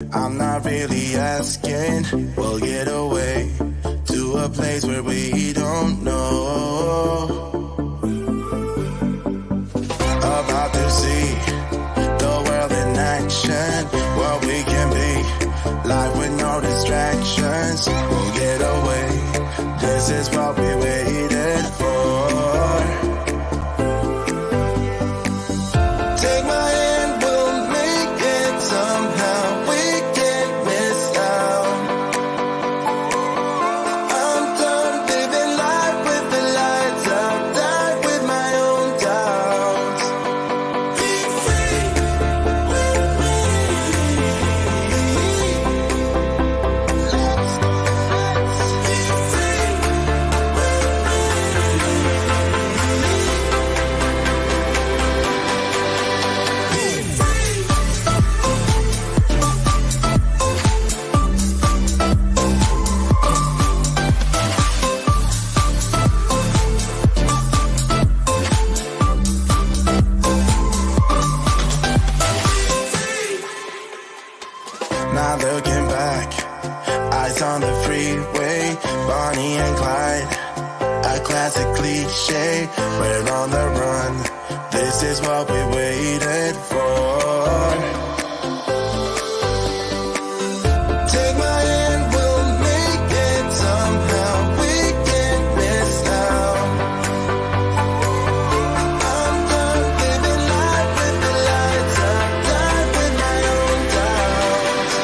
I'm not really asking, we'll get away to a place where we don't know. About to see the world in action, what we can be, life with no distractions. We'll get away, this is what we waited for. Take my hand, we'll make it somehow. We can't miss out. I'm done living life with the lights out. Die with my own doubts. Be free with me. Let's be free Now looking back, eyes on the freeway, Bonnie and Clyde, a classic cliche. We're on the run, this is what we waited for. Take my hand, we'll make it somehow. We can't miss out. I'm done living life with the lights out. Die with my own doubts.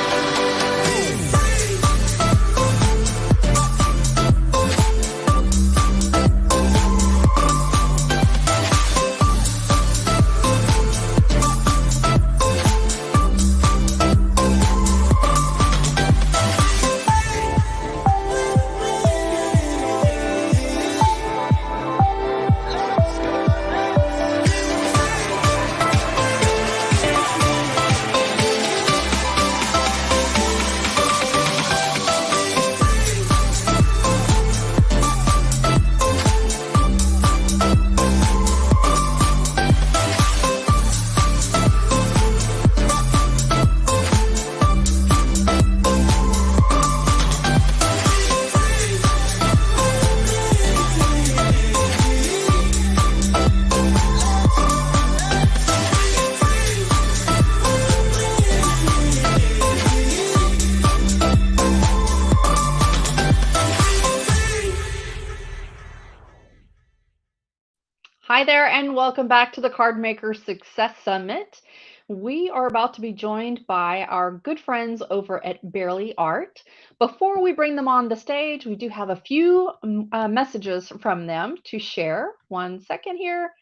Hi there, and welcome back to the Card Maker Success Summit. We are about to be joined by our good friends over at Barely Art. Before we bring them on the stage, we do have a few messages from them to share. 1 second here.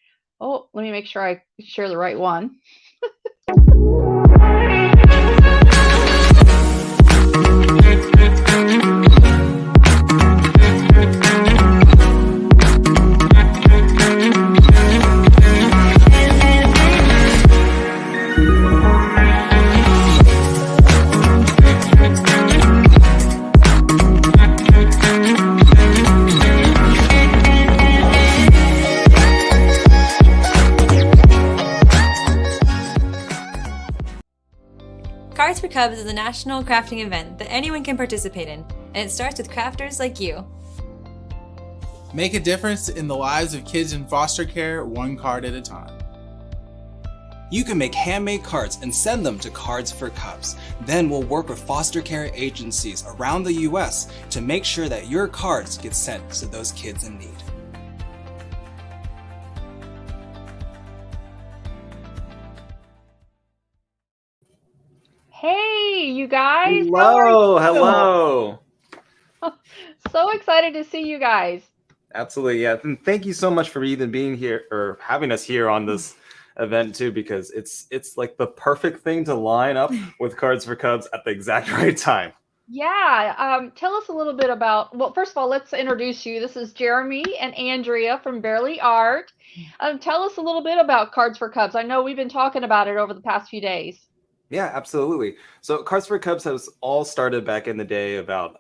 Oh, let me make sure I share the right one. Cards for Cubs is a national crafting event that anyone can participate in, and it starts with crafters like you. Make a difference in the lives of kids in foster care, one card at a time. You can make handmade cards and send them to Cards for Cubs. Then we'll work with foster care agencies around the US to make sure that your cards get sent to those kids in need. Hey, you guys. How are Hello, you? hello. So excited to see you guys. Absolutely, yeah. And thank you so much for even being here or having us here on this event too, because it's like the perfect thing to line up with Cards for Cubs at the exact right time. Yeah, tell us a little bit about, well, first of all, let's introduce you. This is Jeremy and Andrea from Barely Art. Tell us a little bit about Cards for Cubs. I know we've been talking about it over the past few days. Yeah, absolutely. So Cards for Cubs has all started back in the day about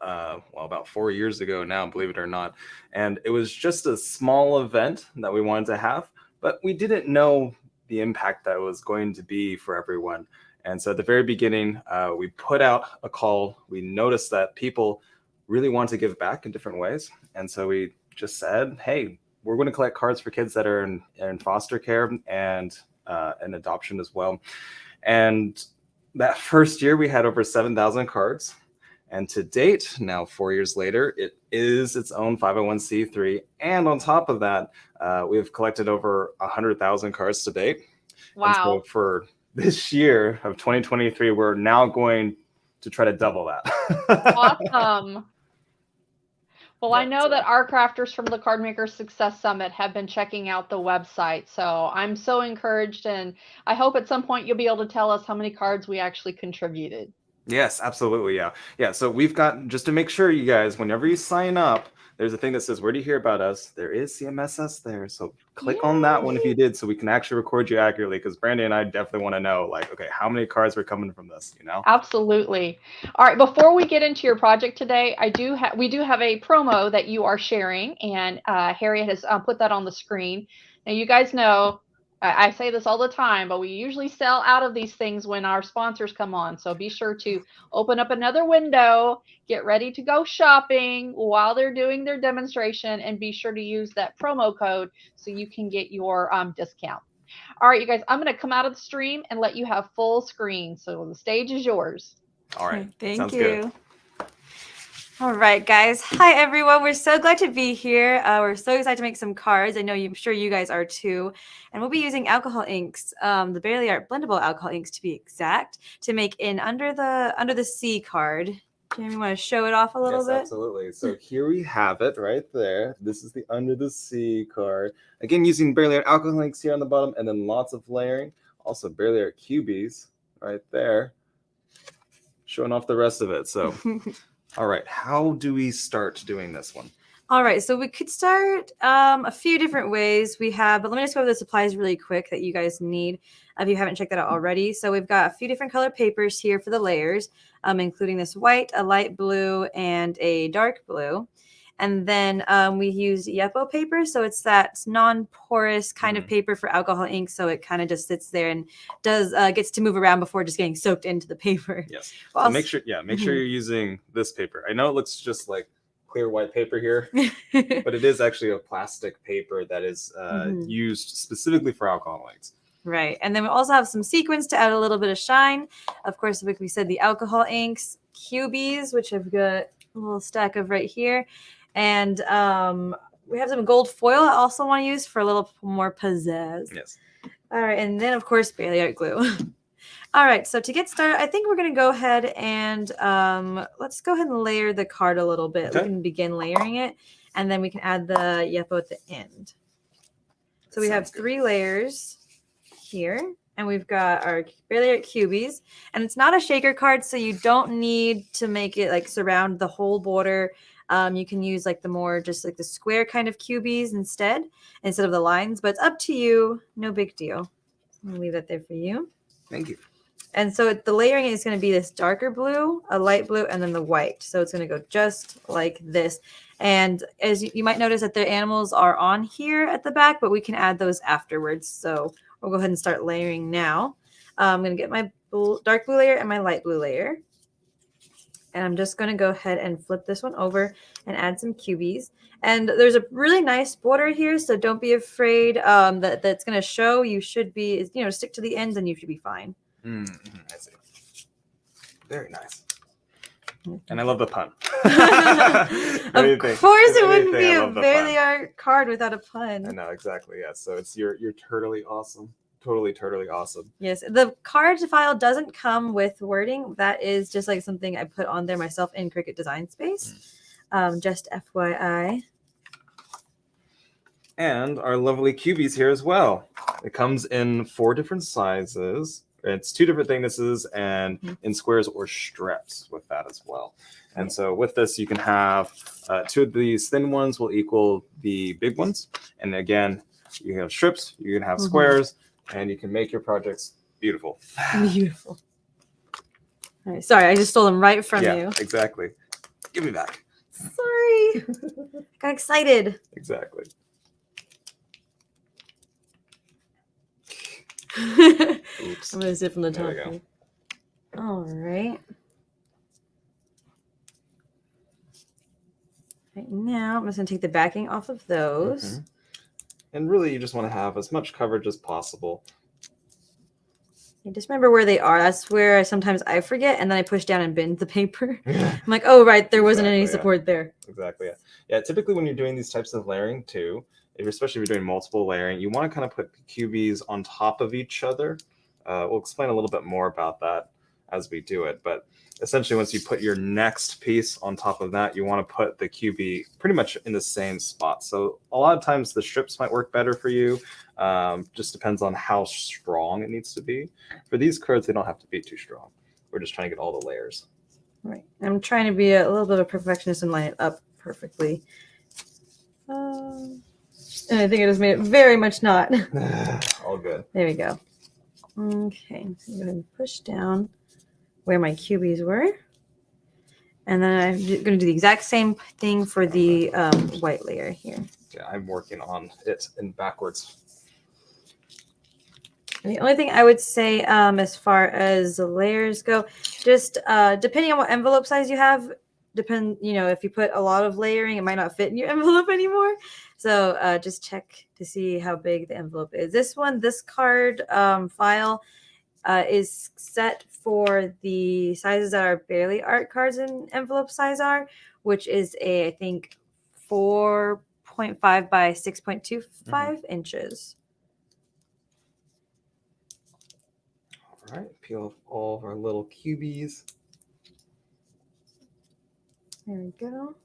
about 4 years ago now, believe it or not. And it was just a small event that we wanted to have, but we didn't know the impact that it was going to be for everyone. And so at the very beginning, we put out a call. We noticed that people really want to give back in different ways. And so we just said, hey, we're going to collect cards for kids that are in foster care and adoption as well. And that first year we had over 7,000 cards. And to date, now 4 years later, it is its own 501c3. And on top of that, we've collected over 100,000 cards to date. Wow. And so for this year of 2023, we're now going to try to double that. Awesome. Well, Yeah, I know so- that our crafters from the Card Maker Success Summit have been checking out the website. So I'm so encouraged, and I hope at some point you'll be able to tell us how many cards we actually contributed. Yes, absolutely. Yeah. Yeah. So we've got, just to make sure you guys, whenever you sign up, there's a thing that says, where do you hear about us? There is CMSS there. So click on that one if you did, so we can actually record you accurately. Because Brandy and I definitely want to know, like, okay, how many cards were coming from this, you know? Absolutely. All right, before we get into your project today, we do have a promo that you are sharing, and Harriet has put that on the screen. Now, you guys know, I say this all the time, but we usually sell out of these things when our sponsors come on. So be sure to open up another window, get ready to go shopping while they're doing their demonstration, and be sure to use that promo code so you can get your discount. All right, you guys, I'm going to come out of the stream and let you have full screen. So the stage is yours. All right. Thank Sounds you. good. All right, guys. Hi, everyone. We're so glad to be here. We're so excited to make some cards. I'm sure you guys are too. And we'll be using alcohol inks, the Barely Art blendable alcohol inks to be exact, to make an under the sea card. Jamie, want to show it off a little bit? Absolutely. So here we have it right there. This is the Under the Sea card. Again, using Barely Art alcohol inks here on the bottom, and then lots of layering. Also Barely Art cubies right there, showing off the rest of it. So, all right, how do we start doing this one? All right, so we could start a few different ways. But let me just go over the supplies really quick that you guys need if you haven't checked that out already. So we've got a few different color papers here for the layers, including this white, a light blue, and a dark blue. And then we use Yepo paper, so it's that non-porous kind of paper for alcohol ink, so it kind of just sits there and gets to move around before just getting soaked into the paper. Yes. Well, So make sure you're using this paper. I know it looks just like clear white paper here, but it is actually a plastic paper that is used specifically for alcohol inks. Right. And then we also have some sequins to add a little bit of shine. Of course, like we said, the alcohol inks, cubies, which I've got a little stack of right here. And we have some gold foil I also want to use for a little more pizzazz. Yes. All right. And then, of course, Barely Art glue. All right. So to get started, I think we're going to go ahead and let's go ahead and layer the card a little bit. Okay. We can begin layering it, and then we can add the Yepo at the end. So we have 3 layers here, and we've got our Barely Art cubies, and it's not a shaker card, so you don't need to make it like surround the whole border. You can use like the more just like the square kind of cubies instead of the lines, but it's up to you. No big deal. I'm gonna leave that there for you. Thank you. And so the layering is going to be this darker blue, a light blue, and then the white. So it's going to go just like this. And as you might notice that the animals are on here at the back, but we can add those afterwards. So we'll go ahead and start layering now. I'm going to get my dark blue layer and my light blue layer. And I'm just going to go ahead and flip this one over and add some cubies. And there's a really nice border here, so don't be afraid that's going to show. You should be, stick to the ends and you should be fine. I see. Very nice. And I love the pun. Of course, it wouldn't be a Barely Art card without a pun. I know, exactly. Yeah. So it's you're totally awesome. Totally awesome. Yes, the card file doesn't come with wording. That is just like something I put on there myself in Cricut Design Space. Just FYI. And our lovely cubies here as well. It comes in 4 different sizes. It's 2 different thicknesses and in squares or strips with that as well. And so with this, you can have 2 of these thin ones will equal the big ones. And again, you have strips, you can have squares, and you can make your projects beautiful. Beautiful. All right, sorry, I just stole them right from you. Yeah, exactly. Give me back. Sorry. Got excited. Exactly. Oops. I'm going to sit from the top. There we go. All right. Right now, I'm just going to take the backing off of those. Mhm. And really, you just want to have as much coverage as possible. You just remember where they are. That's where sometimes I forget, and then I push down and bend the paper. I'm like, oh, right, there wasn't any Exactly, yeah. support there. Exactly. Yeah. Yeah. Typically, when you're doing these types of layering too, especially if you're doing multiple layering, you want to kind of put QBs on top of each other. We'll explain a little bit more about that as we do it. But essentially, once you put your next piece on top of that, you want to put the QB pretty much in the same spot. So a lot of times the strips might work better for you. Just depends on how strong it needs to be. For these cards, they don't have to be too strong. We're just trying to get all the layers. Right. I'm trying to be a little bit of a perfectionist and line it up perfectly. And I think I just made it very much not. All good. There we go. Okay. So I'm going to push down where my QBs were. And then I'm going to do the exact same thing for the white layer here. Yeah, I'm working on it in backwards. And the only thing I would say as far as the layers go, just depending on what envelope size you have, if you put a lot of layering, it might not fit in your envelope anymore. So just check to see how big the envelope is. This card file is set for the sizes that our Barely Art cards and envelope size are, which is I think 4.5 by 6.25 inches. All right, peel off all of our little QBs. There we go.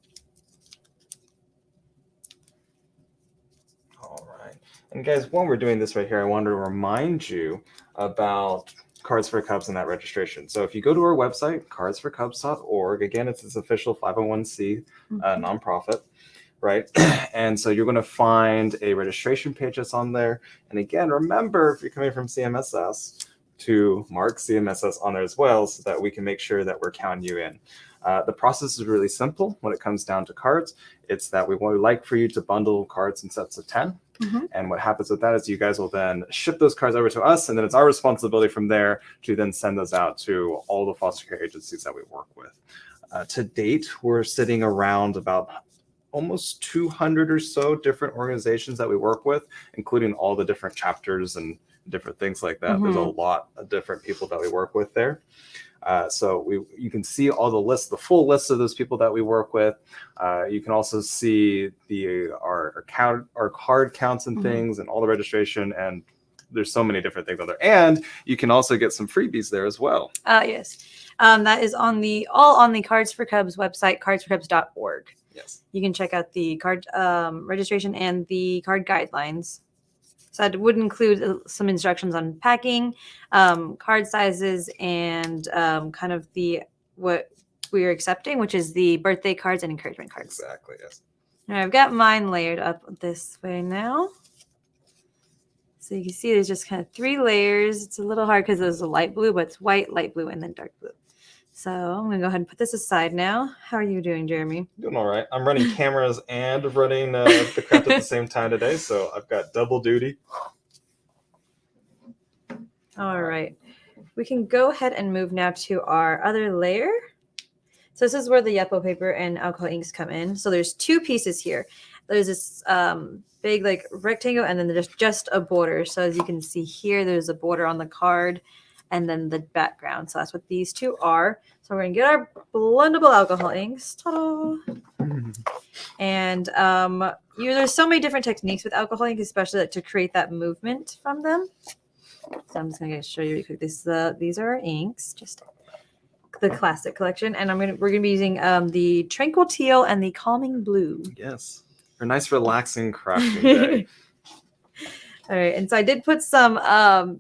All right. And guys, while we're doing this right here, I wanted to remind you about Cards for Cubs and that registration. So if you go to our website, cardsforcubs.org, again, it's this official 501c nonprofit, right? And so you're going to find a registration page that's on there. And again, remember, if you're coming from CMSS, to mark CMSS on there as well so that we can make sure that we're counting you in. The process is really simple when it comes down to cards. It's that we would like for you to bundle cards in sets of 10. And what happens with that is you guys will then ship those cards over to us, and then it's our responsibility from there to then send those out to all the foster care agencies that we work with. To date, we're sitting around about almost 200 or so different organizations that we work with, including all the different chapters and different things like that. There's a lot of different people that we work with there. So you can see all the full list of those people that we work with. You can also see our card counts and things and all the registration, and there's so many different things on there. And you can also get some freebies there as well. Yes. That is all on the Cards for Cubs website, cardsforcubs.org. Yes. You can check out the card registration and the card guidelines. So that would include some instructions on packing, card sizes, and kind of what we're accepting, which is the birthday cards and encouragement cards. Exactly, yes. All right, I've got mine layered up this way now. So you can see there's just kind of 3 layers. It's a little hard because there's a light blue, but it's white, light blue, and then dark blue. So I'm going to go ahead and put this aside now. How are you doing, Jeremy? Doing all right. I'm running cameras and running the craft at the same time today, so I've got double duty. All right. We can go ahead and move now to our other layer. So this is where the Yupo paper and alcohol inks come in. So there's 2 pieces here. There's this big rectangle, and then there's just a border. So as you can see here, there's a border on the card and then the background. So that's what these 2 are. So we're going to get our blendable alcohol inks. Ta-da! And there's so many different techniques with alcohol ink, especially to create that movement from them. So I'm just going to show you really quick. These are our inks, just the classic collection, and we're gonna be using the Tranquil Teal and the Calming Blue. Yes, for a nice relaxing crafting day. All right, and so I did put some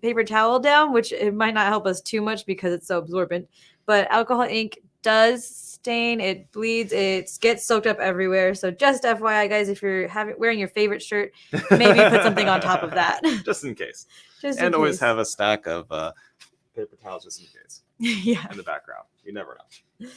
paper towel down, which it might not help us too much because it's so absorbent, but alcohol ink does stain, it bleeds, it gets soaked up everywhere. So just FYI, guys, if you're wearing your favorite shirt, maybe put something on top of that. Just in case. And always have a stack of paper towels just in case. Yeah. In the background. You never know.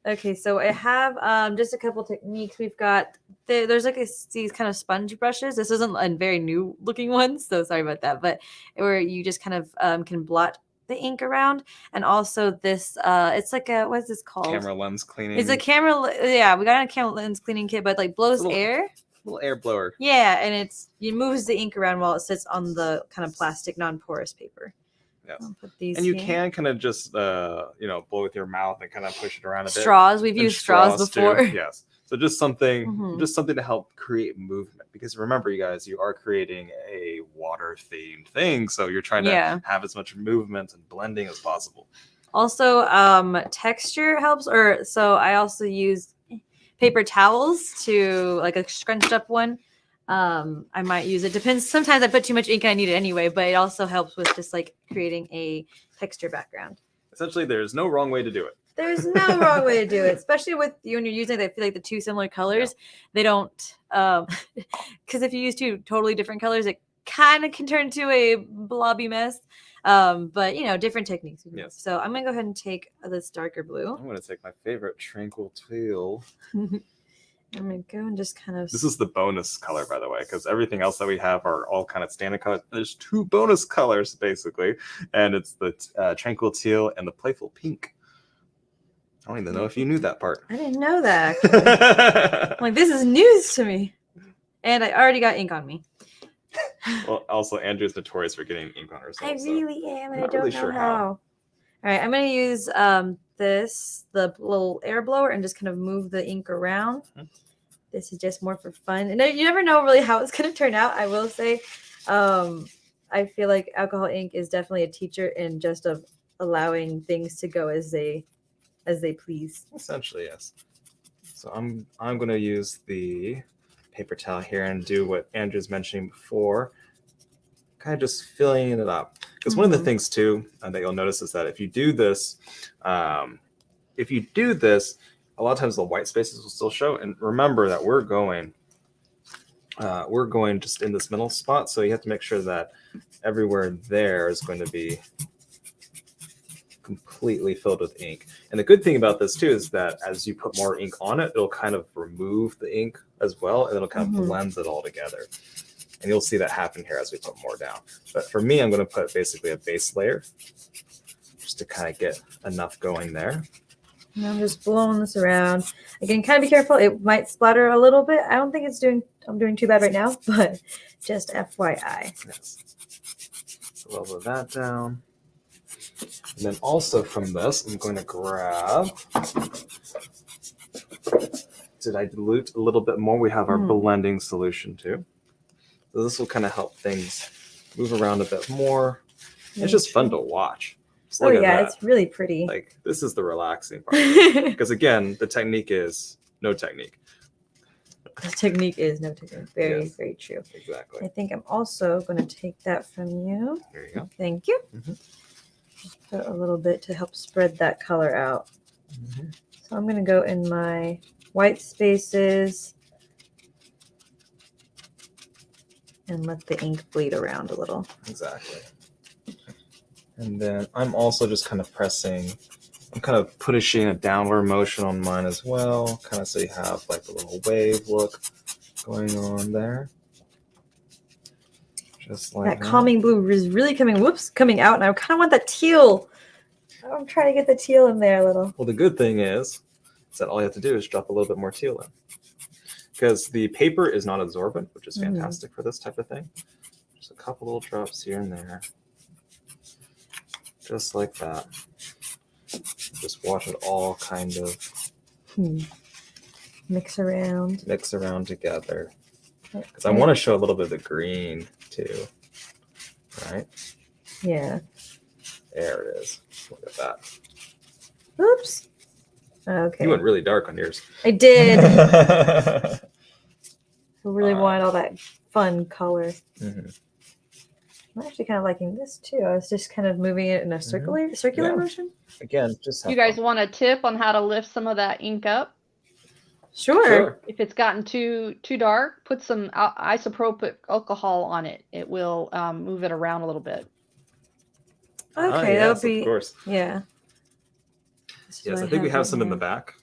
Okay, so I have just a couple techniques. We've got there's these kind of sponge brushes. This isn't a very new looking one, so sorry about that. But where you just kind of can blot the ink around. And also this, it's like a, what's this called? Camera lens cleaning. It's a yeah, we got a camera lens cleaning kit, but like blows air. Little air blower. Yeah, and it moves the ink around while it sits on the kind of plastic non-porous paper. Yes. I'll put these And you here. can kind of just blow with your mouth and kind of push it around a bit. Straws. We've used straws before. Too. Yes. So just something to help create movement. Because remember, you guys, you are creating a water themed thing, so you're trying to have as much movement and blending as possible. Also, texture helps. So I also use paper towels to like a scrunched up one. I might use it. Depends. Sometimes I put too much ink and I need it anyway, but it also helps with just like creating a texture background. Essentially, there's no wrong way to do it. There's no wrong way to do it, especially with you when you're using. I feel like the two similar colors, they don't. Because if you use two totally different colors, it kind of can turn into a blobby mess. But different techniques. Yes. So I'm gonna go ahead and take this darker blue. I'm gonna take my favorite tranquil teal. I'm gonna go and just kind of. This is the bonus color, by the way, because everything else that we have are all kind of standard colors. There's 2 bonus colors basically, and it's the tranquil teal and the playful pink. I don't even know if you knew that part. I didn't know that. Actually. I'm like, this is news to me, and I already got ink on me. Well, also Andrew's notorious for getting ink on herself. I really am, and I not don't really know sure how. All right, I'm gonna use the little air blower and just kind of move the ink around. This is just more for fun, and you never know really how it's gonna turn out. I will say, I feel like alcohol ink is definitely a teacher in just of allowing things to go as they please. Essentially, yes. So I'm going to use the paper towel here and do what Andrew's mentioning before, kind of just filling it up. Because one of the things too that you'll notice is that if you do this, a lot of times the white spaces will still show. And remember that we're going just in this middle spot, so you have to make sure that everywhere there is going to be completely filled with ink. And the good thing about this too is that as you put more ink on it, it'll kind of remove the ink as well, and it'll kind of blend it all together. And you'll see that happen here as we put more down. But for me, I'm going to put basically a base layer just to kind of get enough going there. And I'm just blowing this around. Again, kind of be careful. It might splatter a little bit. I don't think I'm doing too bad right now, but just FYI. Yes. So level that down. And then also from this, I'm going to grab, did I dilute a little bit more? We have our blending solution too. So this will kind of help things move around a bit more. It's just fun to watch. Just look at that. It's really pretty. Like, this is the relaxing part. Because again, the technique is no technique. The technique is no technique. Very, very true. Exactly. I think I'm also going to take that from you. There you go. Thank you. Just put a little bit to help spread that color out. So I'm going to go in my white spaces and let the ink bleed around a little. Exactly. And then I'm also just kind of I'm kind of pushing a downward motion on mine as well, kind of so you have like a little wave look going on there. Just like that calming blue is really coming out, and I kind of want that teal. I'm trying to get the teal in there a little. Well, the good thing is that all you have to do is drop a little bit more teal in, because the paper is not absorbent, which is fantastic for this type of thing. Just a couple little drops here and there, just like that. Just watch it all kind of mix around together, because I want to show a little bit of the green too, right? Yeah. There it is. Look at that. Oops. Okay. You went really dark on yours. I did. I really wanted all that fun color. I'm actually kind of liking this too. I was just kind of moving it in a circular motion. Again, just You guys want a tip on how to lift some of that ink up? Sure. If it's gotten too dark, put some isopropyl alcohol on it. It will move it around a little bit. Okay, that would be. Of course. Yeah. Yes, I think we have some in the back.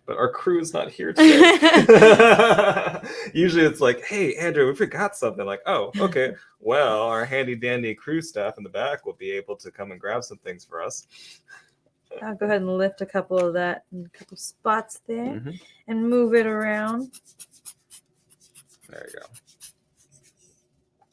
but our crew is not here today. Usually it's like, hey, Andrew, we forgot something. Like, oh, okay. Well, our handy dandy crew staff in the back will be able to come and grab some things for us. I'll go ahead and lift a couple of that in a couple spots there Mm-hmm. and move it around. There you go.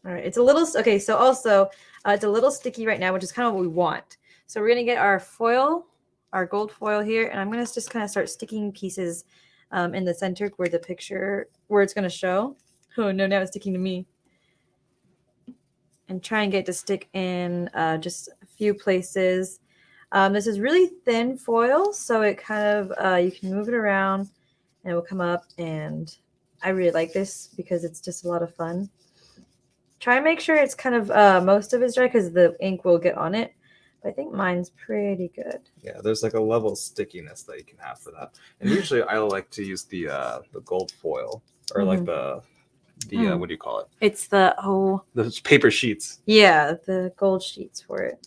All right, it's a little, okay, so also it's a little sticky right now, which is kind of what we want. So we're going to get our foil, our gold foil here, and I'm going to just kind of start sticking pieces in the center where the picture, where it's going to show. Oh no, now it's sticking to me. And try and get it to stick in just a few places. This is really thin foil, so it kind of, you can move it around and it will come up, and I really like this because it's just a lot of fun. Try and make sure it's kind of, most of it's dry because the ink will get on it. But I think mine's pretty good. Yeah, there's like a level of stickiness that you can have for that. And usually I like to use the gold foil or like the what do you call it? It's the, The paper sheets. yeah, the gold sheets for it.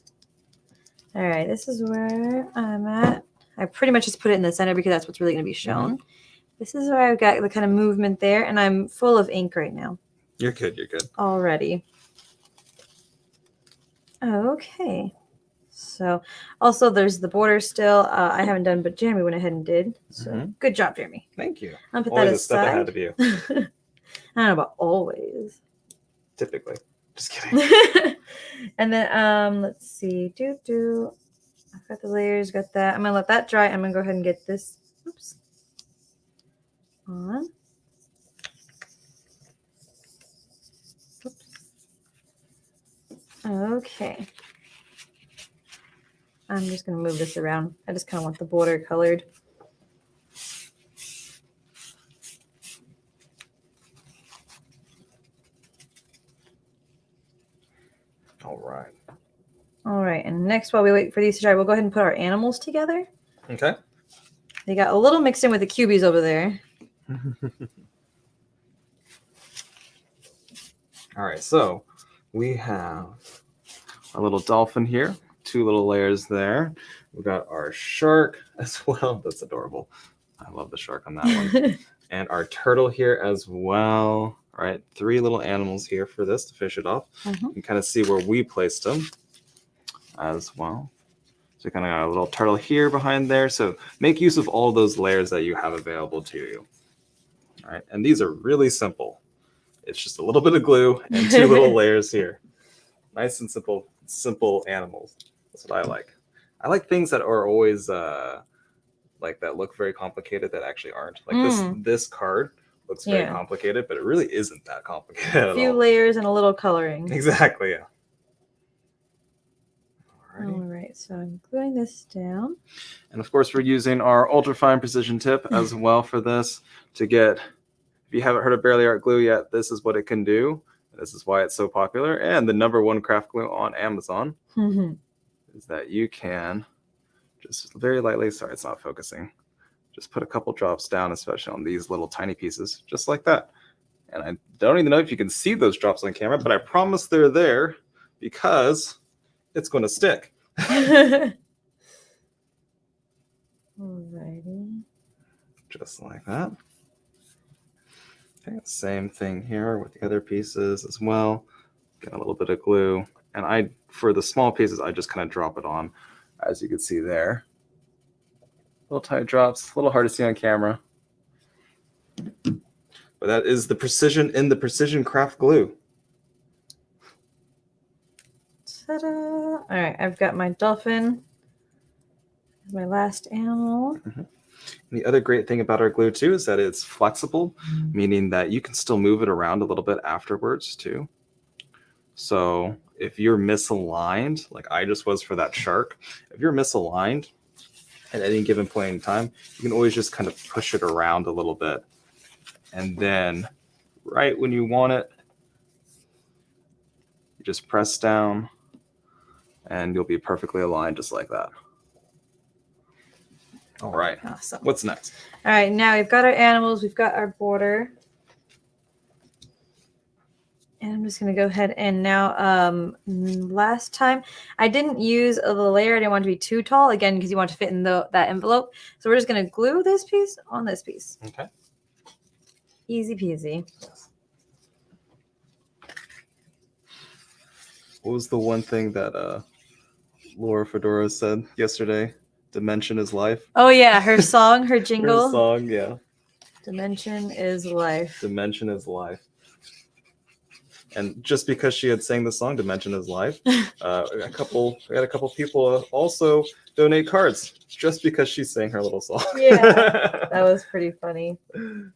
All right, this is where I'm at. I pretty much just put it in the center because that's what's really going to be shown. This is where I've got the kind of movement there, and I'm full of ink right now. You're good. You're good. Already. Okay. So also there's the border still. I haven't done, but Jeremy went ahead and did. So good job, Jeremy. Thank you. I'll put Always that a step ahead aside. of you. I don't know about always. Typically. Just kidding. And then let's see. I've got the layers, got that. I'm gonna let that dry. I'm gonna go ahead and get this on. Okay. I'm just going to move this around. I just kind of want the border colored. All right. All right. And next, while we wait for these to dry, we'll go ahead and put our animals together. Okay. They got a little mixed in with the cubies over there. All right. So we have our little dolphin here. 2 little layers there. We got our shark as well. That's adorable. I love the shark on that one. And our turtle here as well. All right, 3 little animals here for this to fish it off. You can kind of see where we placed them as well. So kind of got a little turtle here behind there. So make use of all those layers that you have available to you. All right, and these are really simple. It's just a little bit of glue and 2 little layers here. Nice and simple animals. That's what I like. I like things that are always like that look very complicated that actually aren't. Like this card looks very complicated, but it really isn't that complicated at all. A few layers and a little coloring. Exactly, yeah. All right, so I'm gluing this down. And of course, we're using our ultrafine precision tip as well for this to get, if you haven't heard of Barely Art glue yet, this is what it can do. This is why it's so popular. And the #1 craft glue on Amazon is that you can just very lightly, sorry, it's not focusing, just put a couple drops down, especially on these little tiny pieces, just like that. And I don't even know if you can see those drops on camera, but I promise they're there because it's going to stick. Alrighty. Just like that. Okay, same thing here with the other pieces as well. Get a little bit of glue. And for the small pieces, I just kind of drop it on, as you can see there. Little tiny drops, a little hard to see on camera. But that is the precision in the precision craft glue. Ta-da! All right, I've got my dolphin. My last animal. The other great thing about our glue too is that it's flexible, meaning that you can still move it around a little bit afterwards too. So if you're misaligned, like I just was for that shark, if you're misaligned at any given point in time, you can always just kind of push it around a little bit. And then right when you want it, you just press down and you'll be perfectly aligned just like that. All right. Awesome. What's next? All right, now we've got our animals, we've got our border. And I'm just going to go ahead and now, last time I didn't use the layer. I didn't want it to be too tall, again, because you want it to fit in that envelope. So we're just going to glue this piece on this piece. Okay. Easy peasy. What was the one thing that Laura Fedora said yesterday? Dimension is life. Oh, yeah. Her song, her jingle. Her song, yeah. Dimension is life. Dimension is life. And just because she had sang the song "Dimension is Life," we had a couple people also donate cards just because she sang her little song. Yeah, that was pretty funny.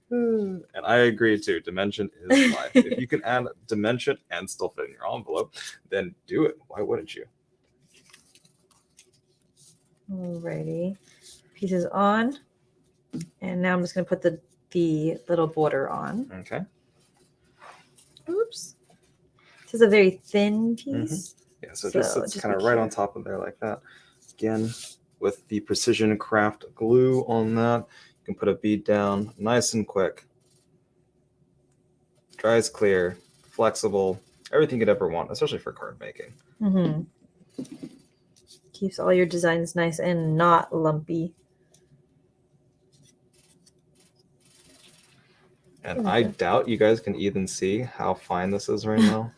And I agree too. Dimension is life. If you can add dimension and still fit in your envelope, then do it. Why wouldn't you? Alrighty, pieces on, and now I'm just gonna put the little border on. Okay. Oops. This is a very thin piece. Yeah, so just sits kind of right on top of there like that. Again, with the precision craft glue on that, you can put a bead down nice and quick. Dries clear, flexible, everything you'd ever want, especially for card making. Keeps all your designs nice and not lumpy. And I doubt you guys can even see how fine this is right now.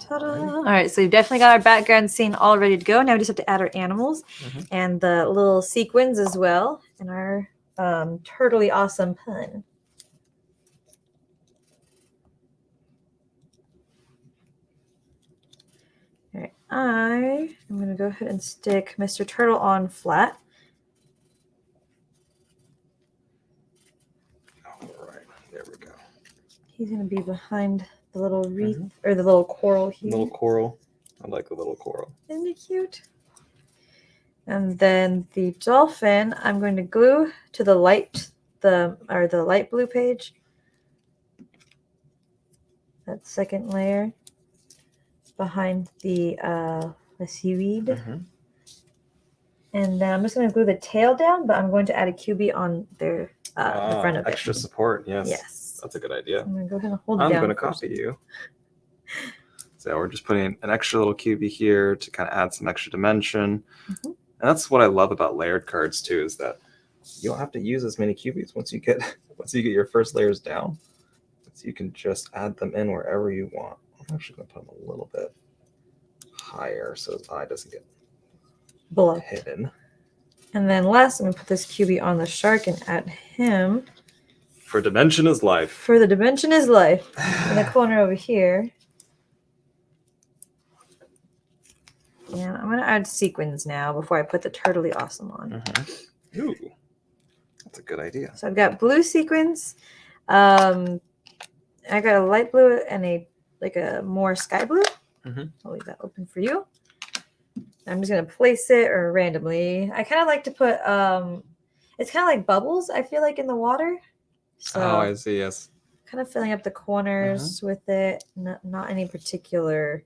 Ta-da! All right, so we've definitely got our background scene all ready to go. Now we just have to add our animals and the little sequins as well, and our turtly awesome pun. All right, I'm going to go ahead and stick Mr. Turtle on flat. All right, there we go. He's going to be behind the little wreath or the little coral here. Little coral. I like the little coral. Isn't it cute? And then the dolphin, I'm going to glue to the light blue page. That second layer behind the seaweed. And then I'm just going to glue the tail down, but I'm going to add a QB on there, the front of it. Extra support, yes. Yes. That's a good idea. I'm going to go ahead and hold it down. I'm going to copy you. So we're just putting an extra little QB here to kind of add some extra dimension. And that's what I love about layered cards too, is that you don't have to use as many QBs once you get your first layers down. So you can just add them in wherever you want. I'm actually going to put them a little bit higher so his eye doesn't get hidden. And then last, I'm going to put this QB on the shark and add him. For dimension is life. For the dimension is life. In the corner over here. And I'm going to add sequins now before I put the turtly awesome on. Ooh, that's a good idea. So I've got blue sequins. I got a light blue and a more sky blue. I'll leave that open for you. I'm just going to place it or randomly. I kind of like to put, it's kind of like bubbles, I feel like, in the water. So I see, yes. Kind of filling up the corners with it, not any particular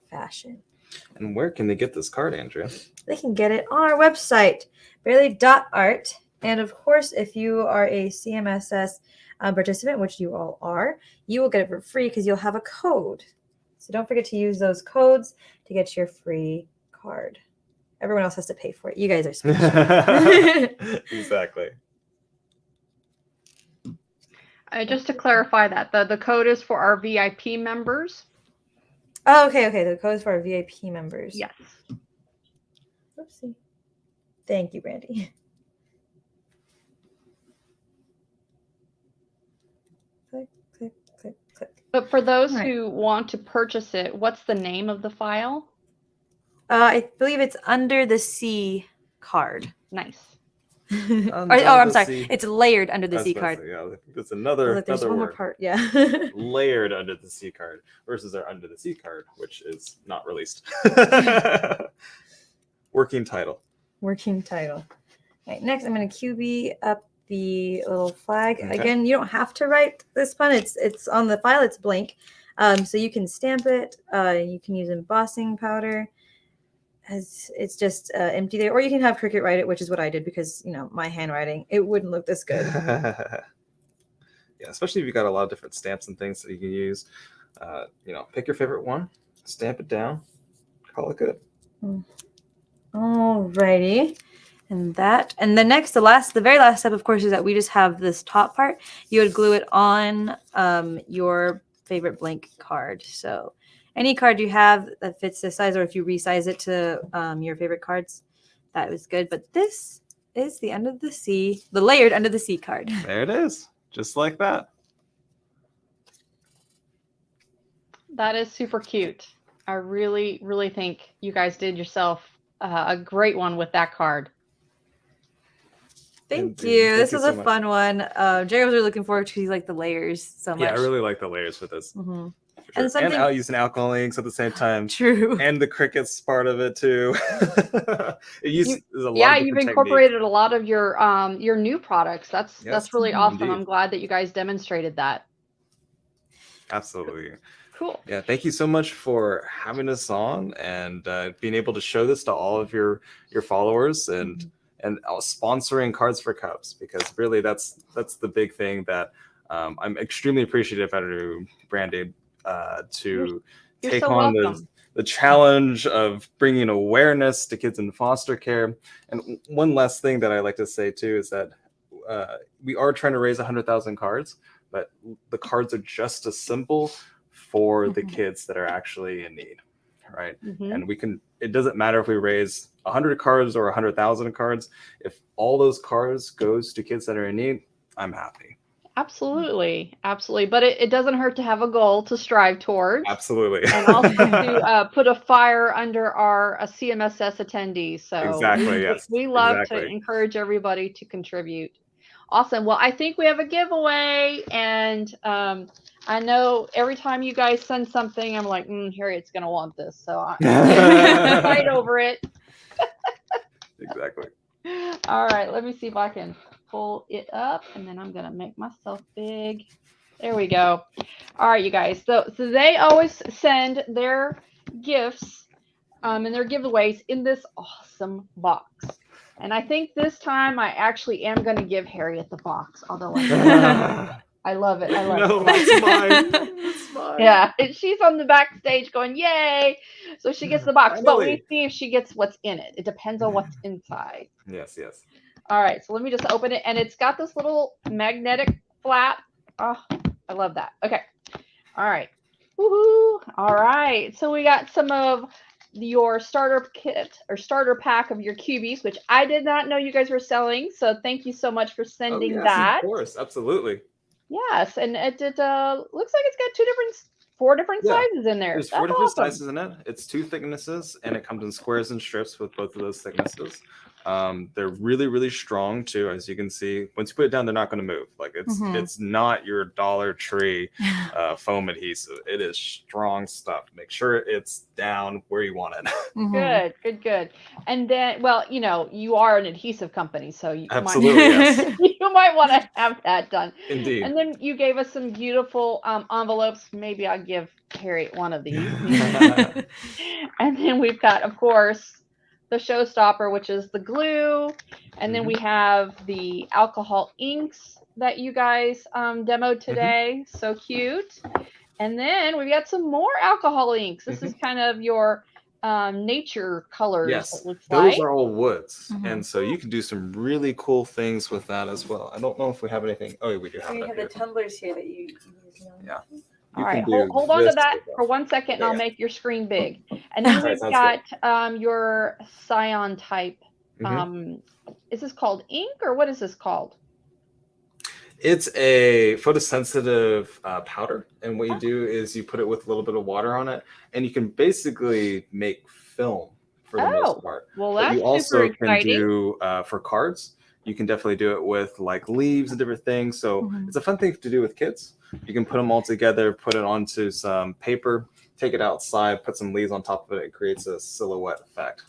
fashion. And where can they get this card, Andrea? They can get it on our website, barely.art. And of course, if you are a CMSS participant, which you all are, you will get it for free because you'll have a code. So don't forget to use those codes to get your free card. Everyone else has to pay for it. You guys are special. Exactly. Just to clarify that, the code is for our VIP members. Oh, okay. The code is for our VIP members. Yes. Oopsie. Thank you, Brandy. Click, click, click, click. But for those who want to purchase it, what's the name of the file? I believe it's Under the Sea card. Nice. I'm sorry. It's layered Under the Sea card. Yeah, that's another There's one more word. part. Yeah. Layered Under the Sea card versus our Under the Sea card, which is not released. Working title. Working title. All right, next I'm going to QB up the little flag. Okay. Again, you don't have to write this one. It's on the file. It's blank. So you can stamp it. You can use embossing powder. As it's just empty there, or you can have Cricut write it, which is what I did because my handwriting, it wouldn't look this good. Yeah, especially if you got a lot of different stamps and things that you can use. Pick your favorite one, stamp it down, call it good. Alrighty. And the very last step, of course, is that we just have this top part. You would glue it on your favorite blank card. So any card you have that fits this size, or if you resize it to your favorite cards, that was good. But this is the layered Under the Sea card. There it is, just like that. That is super cute. I really, really think you guys did yourself a great one with that card. Thank Indeed. you. Thank This you was so a much. fun one. Jerry was really looking forward to like the layers so much. Yeah, I really like the layers with this. Mhm. Sure. And something I'll use an alcohol inks at the same time. True. And the crickets part of it too. There's a lot Yeah, of you've different incorporated a lot of your new products. That's Yes, really awesome. indeed. I'm glad that you guys demonstrated that. Absolutely. Cool. Yeah, thank you so much for having us on and being able to show this to all of your followers and sponsoring Cards for Cups, because really that's the big thing that I'm extremely appreciative of Brandy to You're take so on welcome. the challenge of bringing awareness to kids in foster care. And one last thing that I like to say too is that we are trying to raise 100,000 cards, but the cards are just a symbol for the kids that are actually in need, right? And it doesn't matter if we raise 100 cards or 100,000 cards. If all those cards goes to kids that are in need, I'm happy. Absolutely. But it doesn't hurt to have a goal to strive towards. Absolutely. And also to put a fire under our CMSS attendees. So exactly, yes. we love to exactly. encourage everybody to contribute. Awesome. Well, I think we have a giveaway, and I know every time you guys send something, I'm like, Harriet's going to want this. So I'm fight over it. Exactly. All right. Let me see if I can pull it up, and then I'm going to make myself big. There we go. All right, you guys. So they always send their gifts and their giveaways in this awesome box. And I think this time I actually am going to give Harriet the box, although I love it. No, it's mine. It's mine. Yeah, she's on the backstage going, yay. So she gets the box, but we see if she gets what's in it. It depends on what's inside. Yes. All right, so let me just open it. And it's got this little magnetic flap. Oh, I love that. Okay. All right. Woohoo. All right. So we got some of your starter kit or starter pack of your cubies, which I did not know you guys were selling. So thank you so much for sending that. Of course, absolutely. Yes, and it looks like it's got four different sizes in there. There's That's four different awesome. sizes in it. It's 2 thicknesses, and it comes in squares and strips with both of those thicknesses. They're really, really strong too, as you can see. Once you put it down, they're not going to move. Like it's not your Dollar Tree foam adhesive. It is strong stuff. Make sure it's down where you want it. Good. And then, well, you are an adhesive company, so you Absolutely, yes. you might want to have that done. Indeed. And then you gave us some beautiful envelopes. Maybe I'll give Harriet one of these. And then we've got, of course, the showstopper, which is the glue. And then we have the alcohol inks that you guys demoed today. So cute. And then we've got some more alcohol inks. This is kind of your nature colors. Yes, it looks those like. are all woods. And so you can do some really cool things with that as well. I don't know if we have anything. Oh, we do have it. We have the tumblers here that you use. Yeah. All right, hold on to that for 1 second, and I'll make your screen big. And then we've got your Scion type. Is this called ink, or what is this called? It's a photosensitive powder, and what you do is you put it with a little bit of water on it, and you can basically make film for the most part. Well, but that's you also super exciting. can do for cards. You can definitely do it with like leaves and different things. So it's a fun thing to do with kids. You can put them all together, put it onto some paper, take it outside, put some leaves on top of it. It creates a silhouette effect.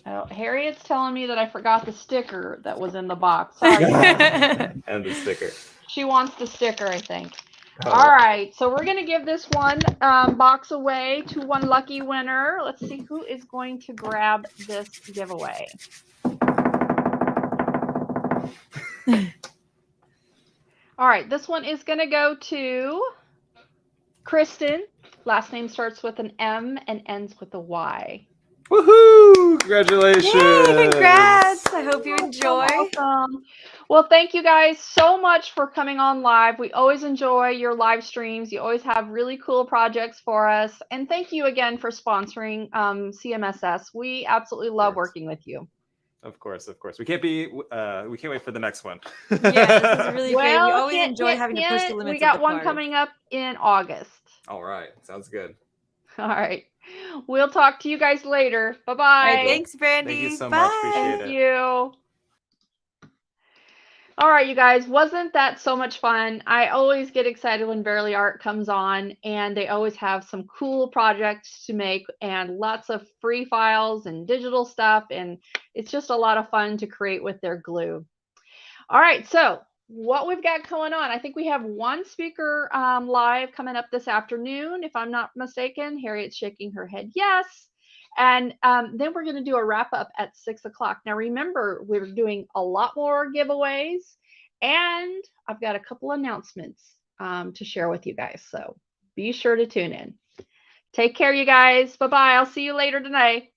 Oh, Harriet's telling me that I forgot the sticker that was in the box. Sorry. And the sticker. She wants the sticker, I think. All right, so we're going to give this one box away to one lucky winner. Let's see who is going to grab this giveaway. All right, this one is going to go to Kristen. Last name starts with an M and ends with a Y. Woohoo! Congratulations! Yay, congrats! I hope you enjoy. Awesome. Well, thank you guys so much for coming on live. We always enjoy your live streams. You always have really cool projects for us. And thank you again for sponsoring CMSS. We absolutely love working with you. Of course, of course. We can't wait for the next one. Yeah, this is really great. We Well, always enjoy having to push the limits we got of the one card. coming up in August. All right, sounds good. All right. We'll talk to you guys later. Bye-bye. All right, thanks, Brandy. Thank you so Bye. much. Appreciate Thank it. you. All right, you guys, wasn't that so much fun? I always get excited when Barely Art comes on, and they always have some cool projects to make and lots of free files and digital stuff, and it's just a lot of fun to create with their glue. All right, so what we've got going on, I think we have one speaker live coming up this afternoon, if I'm not mistaken. Harriet's shaking her head yes. And then we're going to do a wrap up at 6 o'clock. Now, remember, we're doing a lot more giveaways, and I've got a couple announcements to share with you guys. So be sure to tune in. Take care, you guys. Bye-bye. I'll see you later tonight.